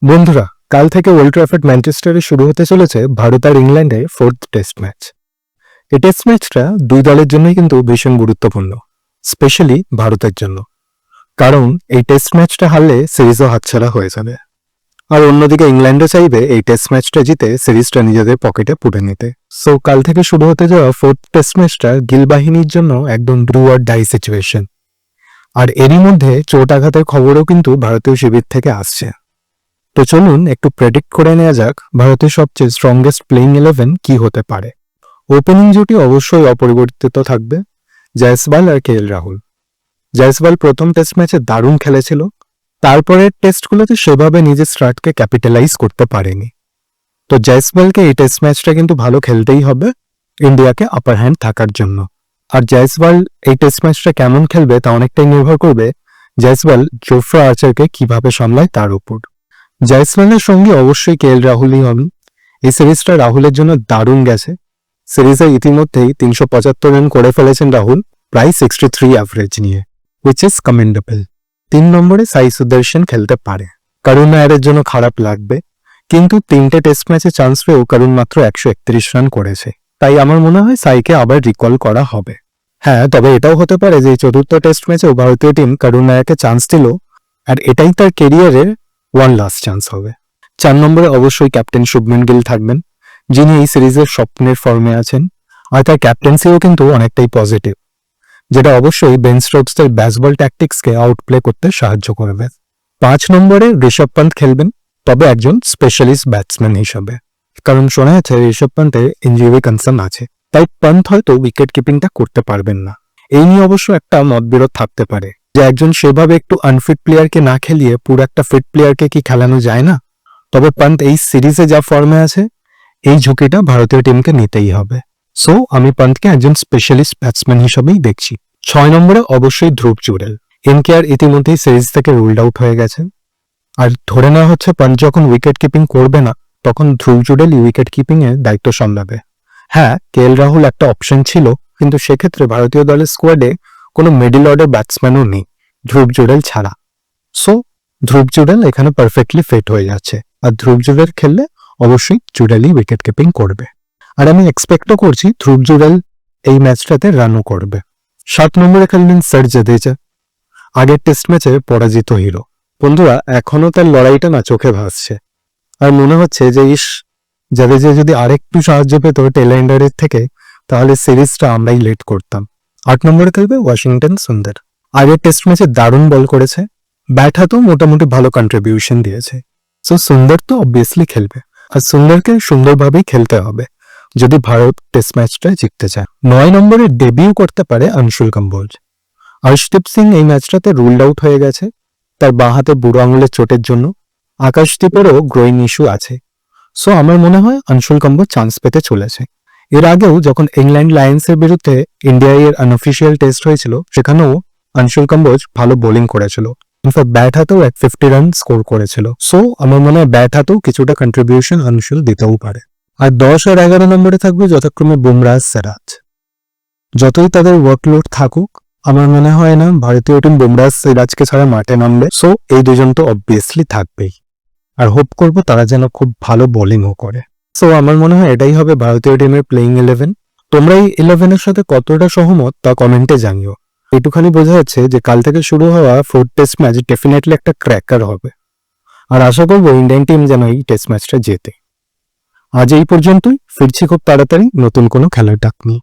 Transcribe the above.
বন্ধুরা, কাল থেকে ওল্ড ট্র্যাফোর্ড ম্যানচেস্টারে শুরু হতে চলেছে ভারত আর ইংল্যান্ডে ফোর্থ টেস্ট ম্যাচ। এই টেস্ট ম্যাচটা দুই দলের জন্যই কিন্তু ভীষণ গুরুত্বপূর্ণ, স্পেশালি ভারতের জন্য, কারণ এই টেস্ট ম্যাচটা হারলে সিরিজও হাতছাড়া হয়ে যাবে। আর অন্যদিকে ইংল্যান্ডও চাইবে এই টেস্ট ম্যাচটা জিতে সিরিজটা নিজেদের পকেটে পুরে নিতে। সো কাল থেকে শুরু হতে যাওয়া ফোর্থ টেস্ট ম্যাচটা গিল বাহিনীর জন্য একদম ডু অর ডাই সিচুয়েশন। আর এরই মধ্যে চোট আঘাতের খবরও কিন্তু ভারতীয় শিবির থেকে আসছে। তো চলুন একটু প্রেডিক্ট করে নেওয়া যাক ভারতের সবচেয়ে স্ট্রংগেস্ট প্লেইং 11 কি হতে পারে। ওপেনিং জুটি অবশ্যই অপরিবর্তিত থাকবে, জয়সওয়াল আর কে এল রাহুল। জয়সওয়াল প্রথম টেস্ট ম্যাচে দারুণ খেলেছিল, তারপরের টেস্টগুলোতে সেভাবে নিজের স্টার্টকে ক্যাপিটালাইজ করতে পারেনি। তো জয়সওয়ালকে এই টেস্ট ম্যাচটা কিন্তু ভালো খেলতেই হবে ইন্ডিয়াকে আপার হ্যান্ড থাকার জন্য। আর জয়সওয়াল এই টেস্ট ম্যাচটা কেমন খেলবে তা অনেকটাই নির্ভর করবে জয়সওয়াল জোফরা আর্চারকে কিভাবে সামলায় তার উপর। জয়সওয়ালের সঙ্গে অবশ্যই কে এল রাহুলই হবেন। এই সিরিজটা রাহুলের জন্য দারুণ গেছে। সিরিজে ইতিমধ্যেই 375 রান করে ফেলেছেন রাহুল, প্রায় 63 অ্যাভারেজ নিয়ে, হুইচ ইজ কমেন্ডেবল। 3 নম্বরে সাই সুদর্শন খেলতে পারে। করুণ নায়ারের জন্য খারাপ লাগবে, কিন্তু 3টে টেস্ট ম্যাচে চান্স পেয়েও করুণ মাত্র 131 রান করেছে, তাই আমার মনে হয় সাইকে আবার রিকল করা হবে। হ্যাঁ, তবে এটাও হতে পারে যে চতুর্থ টেস্ট ম্যাচেও ভারতীয় টিম করুণ নায়ারকে চান্স দিল, আর এটাই তার কেরিয়ারের ওয়ান লাস্ট চান্স হবে। 4 নম্বরে অবশ্যই ক্যাপ্টেন শুভমান গিল থাকবেন, যিনি এই সিরিজের স্বপ্নের ফর্মে আছেন, আর তার ক্যাপ্টেন্সিও কিন্তু অনেকটাই পজিটিভ, যেটা অবশ্যই বেন স্টোকসের ব্যাসবল ট্যাকটিক্সকে আউটপ্লে করতে সাহায্য করবে। 5 নম্বরে ঋষভ পান্ত খেলবেন, তবে একজন স্পেশালিস্ট ব্যাটসম্যান হিসাবে, কারণ শোনা যাচ্ছে ঋষভ পান্তের ইনজুরি কনসার্ন আছে, তাই পান্ত হয়তো উইকেট কিপিংটা করতে পারবেন না। এই নিয়ে অবশ্য একটা মতবিরোধ থাকতে পারে যে একজন সেভাবে একটু আনফিট প্লেয়ারকে না খেলিয়ে পুরো একটা ফিট প্লেয়ারকে কি খেলানো যায় না। তবে পান্ত এই সিরিজে যা ফর্মে আছে, এই ঝুঁকিটা ভারতীয় টিমকে নিতেই হবে। সো আমি পান্তকে একজন স্পেশালিস্ট ব্যাটসম্যান হিসেবেই দেখছি। 6 নম্বরে অবশ্যই ধ্রুব জুরেল। এনকেআর ইতিমধ্যেই সিরিজ থেকে রুলড আউট হয়ে গেছে, আর ধরে নেওয়া হচ্ছে পান্ত যখন উইকেট কিপিং করবে না, তখন ধ্রুব জুরেল উইকেট কিপিং এর দায়িত্ব সামলাবে। হ্যাঁ, কে এল রাহুল একটা অপশন ছিল, কিন্তু সেক্ষেত্রে ভারতীয় দলের স্কোয়াডে কোনো মিডল অর্ডার ব্যাটসম্যানও নেই ধ্রুব জুরেল ছাড়া। সো ধ্রুব জুরেল এখানে পারফেক্টলি ফিট হয়ে যাচ্ছে, আর ধ্রুব জুরেল খেললে অবশ্যই জুরেলই উইকেট কিপিং করবে। আর আমি এক্সপেক্টও করছি ধ্রুব জুরেল এই ম্যাচটাতে রানও করবে। 7 নম্বরে খেললেন স্যার জাদেজা, আগের টেস্ট ম্যাচে পরাজিত হিরো। বন্ধুরা, এখনো তার লড়াইটা না চোখে ভাসছে, আর মনে হচ্ছে যে জাদেজা যদি আরেকটু সাহায্য পেত টেলএন্ডারের থেকে, তাহলে সিরিজটা আমরাই লেট করতাম। 8 নম্বরে খেলবে ওয়াশিংটন সুন্দর। আগের টেস্ট ম্যাচে দারুণ বল করেছে, ব্যাট হাতেও মোটামুটি ভালো কন্ট্রিবিউশন দিয়েছে। সো সুন্দর তো অবভিয়াসলি খেলবে, আর সুন্দরকে সুন্দরভাবেই খেলতে হবে যদি ভারত টেস্ট ম্যাচটা জিততে চায়। 9 নম্বরে ডেবিউ করতে পারে অংশুল কম্বোজ। হর্ষদীপ সিং এই ম্যাচটাতে রুলড আউট হয়ে গেছে তার বাঁ হাতে বুড়ো আঙুলের চোটের জন্য। আকাশদীপেরও গ্রোইং ইস্যু আছে। সো আমার মনে হয় অংশুল কম্বোজ চান্স পেতে চলেছে। এর আগেও যখন ইংল্যান্ড লায়ন্সের বিরুদ্ধে ইন্ডিয়া এর আনঅফিসিয়াল টেস্ট হয়েছিল, সেখানেও অংশুল কম্বোজ ভালো বোলিং করেছিল, ইনফ্যাক্ট ব্যাট হাতেও 150 রান স্কোর করেছিল। সো আমার মনে হয় ব্যাট হাতেও কিছুটা কন্ট্রিবিউশন অংশুল দিতেও পারে। আর 10 আর 11 নম্বরে থাকবে যথাক্রমে বুমরাহ সিরাজ। যতই তাদের ওয়ার্কলোড থাকুক, আমার মনে হয় না ভারতীয় টিম বুমরাহ সিরাজকে ছাড়া মাঠে নামবে। সো এই দুজন তো অবভিয়াসলি থাকবেই, আর হোপ করব তারা যেন খুব ভালো বোলিংও করে। সো আমার মনে হয় এটাই হবে ভারতীয় টিমের প্লেইং 11। তোমরা এই 11-এর সাথে কতটা সহমত তা কমেন্টে জানিও। এটুখানি বোঝা যাচ্ছে যে কাল থেকে শুরু হওয়া ফোর্থ টেস্ট ম্যাচ ডেফিনেটলি একটা ক্র্যাকার হবে, আর আশা করবো ইন্ডিয়ান টিম যেন এই টেস্ট ম্যাচটা জেতে। আজ এই পর্যন্তই, ফিরছি খুব তাড়াতাড়ি নতুন কোনো খেলার ডাক নিয়ে।